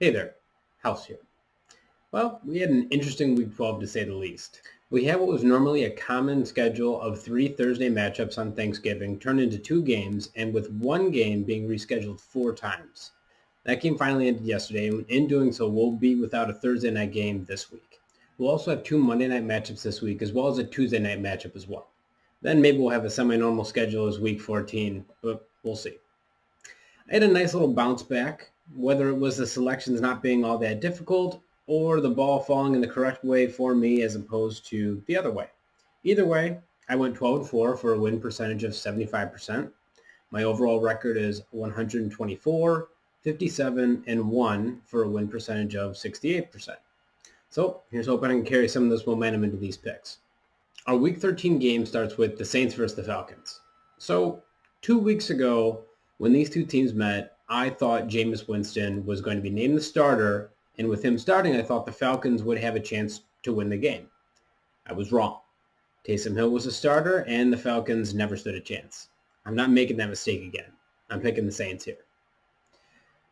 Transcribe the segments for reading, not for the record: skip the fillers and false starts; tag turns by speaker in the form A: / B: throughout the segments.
A: Hey there, House here. Well, we had an interesting Week 12 to say the least. We had what was normally a common schedule of 3 Thursday matchups on Thanksgiving turned into 2 games, and with one game being rescheduled 4 times. That game finally ended yesterday, and in doing so, we'll be without a Thursday night game this week. We'll also have 2 Monday night matchups this week, as well as a Tuesday night matchup as well. Then maybe we'll have a semi-normal schedule as Week 14, but we'll see. I had a nice little bounce back, whether it was the selections not being all that difficult or the ball falling in the correct way for me as opposed to the other way. Either way, I went 12-4 for a win percentage of 75%. My overall record is 124, 57, and 1 for a win percentage of 68%. So here's hoping I can carry some of this momentum into these picks. Our Week 13 game starts with the Saints versus the Falcons. So 2 weeks ago, when these two teams met, I thought Jameis Winston was going to be named the starter, and with him starting, I thought the Falcons would have a chance to win the game. I was wrong. Taysom Hill was a starter, and the Falcons never stood a chance. I'm not making that mistake again. I'm picking the Saints here.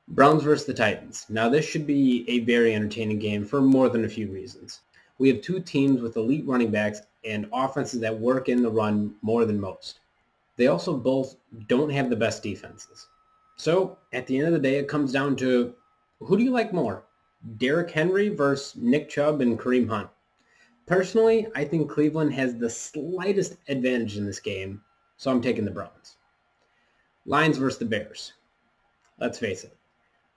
A: Browns versus the Titans. Now, this should be a very entertaining game for more than a few reasons. We have two teams with elite running backs and offenses that work in the run more than most. They also both don't have the best defenses. So at the end of the day, it comes down to who do you like more? Derrick Henry versus Nick Chubb and Kareem Hunt. Personally, I think Cleveland has the slightest advantage in this game, so I'm taking the Browns. Lions versus the Bears. Let's face it,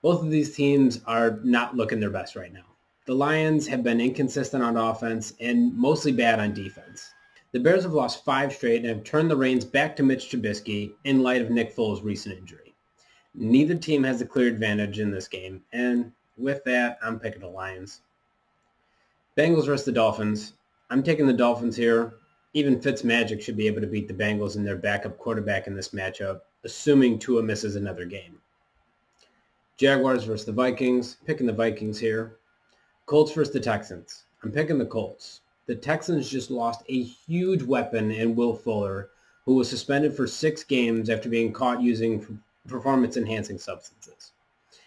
A: both of these teams are not looking their best right now. The Lions have been inconsistent on offense and mostly bad on defense. The Bears have lost 5 straight and have turned the reins back to Mitch Trubisky in light of Nick Foles' recent injury. Neither team has a clear advantage in this game, and with that, I'm picking the Lions. Bengals versus the Dolphins. I'm taking the Dolphins here. Even Fitzmagic should be able to beat the Bengals and their backup quarterback in this matchup, assuming Tua misses another game. Jaguars versus the Vikings. Picking the Vikings here. Colts versus the Texans. I'm picking the Colts. The Texans just lost a huge weapon in Will Fuller, who was suspended for 6 games after being caught using performance-enhancing substances.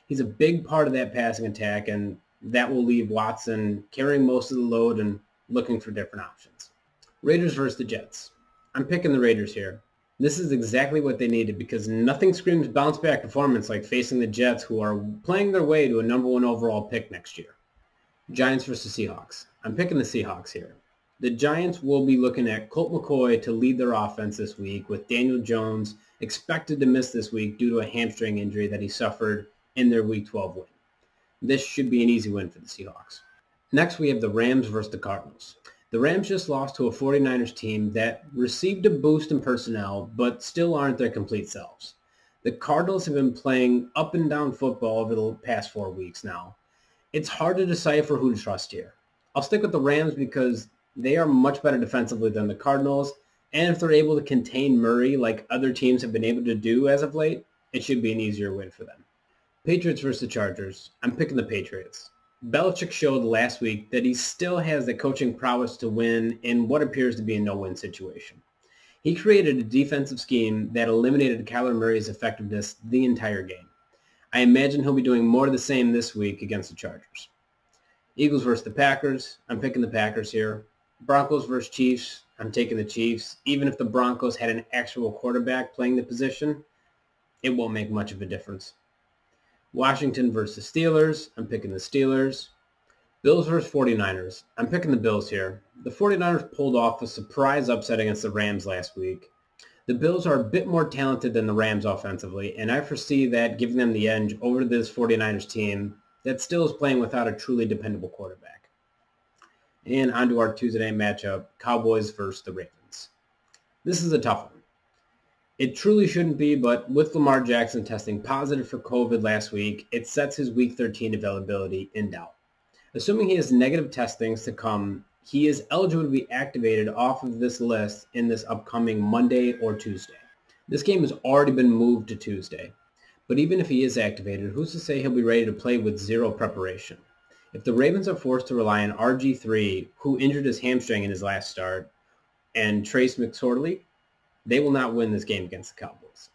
A: He's a big part of that passing attack, and that will leave Watson carrying most of the load and looking for different options. Raiders versus the Jets. I'm picking the Raiders here. This is exactly what they needed because nothing screams bounce-back performance like facing the Jets, who are playing their way to a number 1 overall pick next year. Giants versus Seahawks. I'm picking the Seahawks here. The Giants will be looking at Colt McCoy to lead their offense this week, with Daniel Jones expected to miss this week due to a hamstring injury that he suffered in their Week 12 win. This should be an easy win for the Seahawks. Next, we have the Rams versus the Cardinals. The Rams just lost to a 49ers team that received a boost in personnel, but still aren't their complete selves. The Cardinals have been playing up and down football over the past 4 weeks now. It's hard to decipher who to trust here. I'll stick with the Rams because they are much better defensively than the Cardinals, and if they're able to contain Murray like other teams have been able to do as of late, it should be an easier win for them. Patriots versus the Chargers. I'm picking the Patriots. Belichick showed last week that he still has the coaching prowess to win in what appears to be a no-win situation. He created a defensive scheme that eliminated Kyler Murray's effectiveness the entire game. I imagine he'll be doing more of the same this week against the Chargers. Eagles versus the Packers. I'm picking the Packers here. Broncos versus Chiefs. I'm taking the Chiefs. Even if the Broncos had an actual quarterback playing the position, it won't make much of a difference. Washington versus Steelers. I'm picking the Steelers. Bills versus 49ers. I'm picking the Bills here. The 49ers pulled off a surprise upset against the Rams last week. The Bills are a bit more talented than the Rams offensively, and I foresee that giving them the edge over this 49ers team that still is playing without a truly dependable quarterback. And on to our Tuesday night matchup, Cowboys versus the Ravens. This is a tough one. It truly shouldn't be, but with Lamar Jackson testing positive for COVID last week, it sets his Week 13 availability in doubt. Assuming he has negative testings to come, he is eligible to be activated off of this list in this upcoming Monday or Tuesday. This game has already been moved to Tuesday, but even if he is activated, who's to say he'll be ready to play with 0 preparation? If the Ravens are forced to rely on RG3, who injured his hamstring in his last start, and Trace McSorley, they will not win this game against the Cowboys.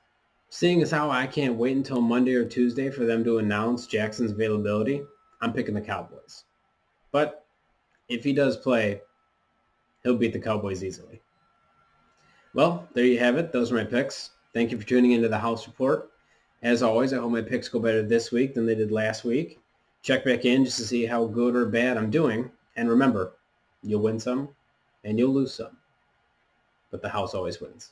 A: Seeing as how I can't wait until Monday or Tuesday for them to announce Jackson's availability, I'm picking the Cowboys. But if he does play, he'll beat the Cowboys easily. Well, there you have it. Those are my picks. Thank you for tuning into the House Report. As always, I hope my picks go better this week than they did last week. Check back in just to see how good or bad I'm doing. And remember, you'll win some and you'll lose some. But the house always wins.